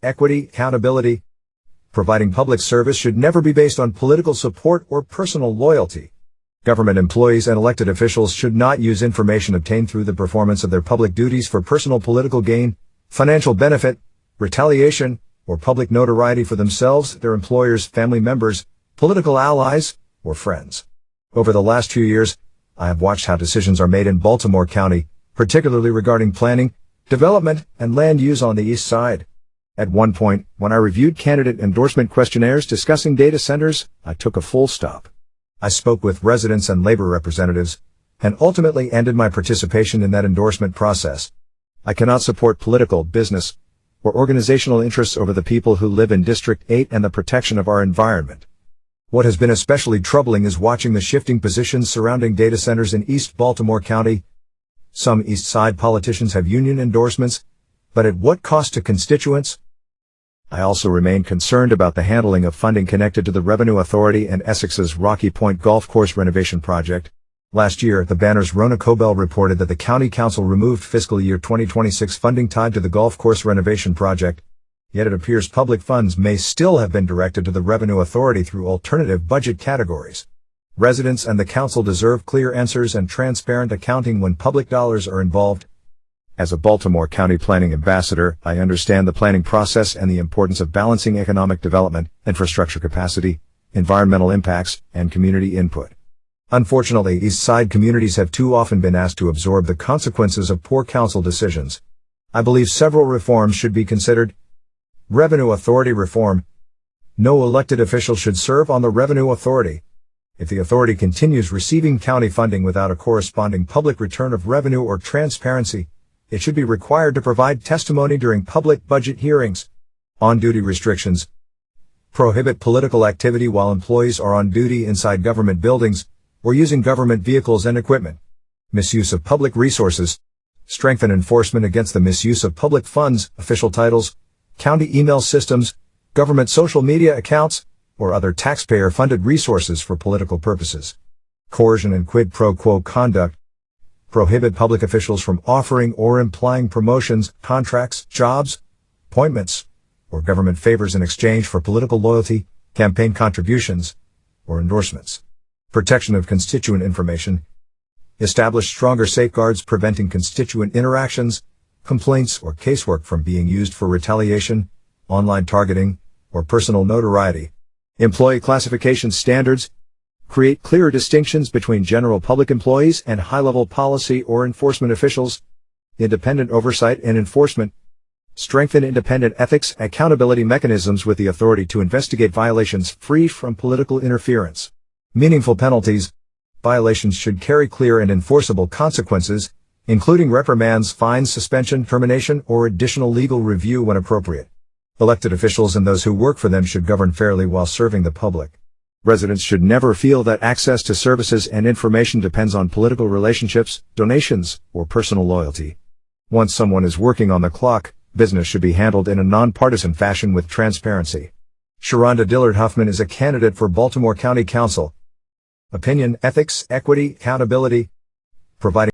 equity, accountability. Providing public service should never be based on political support or personal loyalty. Government employees and elected officials should not use information obtained through the performance of their public duties for personal political gain, financial benefit, retaliation, or public notoriety for themselves, their employers, family members, political allies, or friends. Over the last few years, I have watched how decisions are made in Baltimore County, particularly regarding planning, development, and land use on the east side. At one point, when I reviewed candidate endorsement questionnaires discussing data centers, I took a full stop. I spoke with residents and labor representatives, and ultimately ended my participation in that endorsement process. I cannot support political, business, or organizational interests over the people who live in District 8 and the protection of our environment. What has been especially troubling is watching the shifting positions surrounding data centers in East Baltimore County. Some East Side politicians have union endorsements, but at what cost to constituents? I also remain concerned about the handling of funding connected to the Revenue Authority and Essex's Rocky Point Golf Course renovation project. Last year, the Banner's Rona Cobell reported that the County Council removed fiscal year 2026 funding tied to the golf course renovation project. Yet it appears public funds may still have been directed to the Revenue Authority through alternative budget categories. Residents and the Council deserve clear answers and transparent accounting when public dollars are involved. As a Baltimore County Planning Ambassador, I understand the planning process and the importance of balancing economic development, infrastructure capacity, environmental impacts, and community input. Unfortunately, East Side communities have too often been asked to absorb the consequences of poor council decisions. I believe several reforms should be considered. Revenue Authority reform. No elected official should serve on the Revenue Authority. If the authority continues receiving county funding without a corresponding public return of revenue or transparency, it should be required to provide testimony during public budget hearings. On-duty restrictions. Prohibit political activity while employees are on duty inside government buildings or using government vehicles and equipment. Misuse of public resources. Strengthen enforcement against the misuse of public funds, official titles, county email systems, government social media accounts, or other taxpayer-funded resources for political purposes. Coercion and quid pro quo conduct. Prohibit public officials from offering or implying promotions, contracts, jobs, appointments, or government favors in exchange for political loyalty, campaign contributions, or endorsements. Protection of constituent information. Establish stronger safeguards preventing constituent interactions, complaints, or casework from being used for retaliation, online targeting, or personal notoriety. Employee classification standards. Create clearer distinctions between general public employees and high-level policy or enforcement officials. Independent oversight and enforcement. Strengthen independent ethics and accountability mechanisms with the authority to investigate violations free from political interference. Meaningful penalties. Violations should carry clear and enforceable consequences, including reprimands, fines, suspension, termination, or additional legal review when appropriate. Elected officials and those who work for them should govern fairly while serving the public. Residents should never feel that access to services and information depends on political relationships, donations, or personal loyalty. Once someone is working on the clock, business should be handled in a nonpartisan fashion with transparency. Sharonda Dillard-Huffman is a candidate for Baltimore County Council. Opinion, ethics, equity, accountability. Providing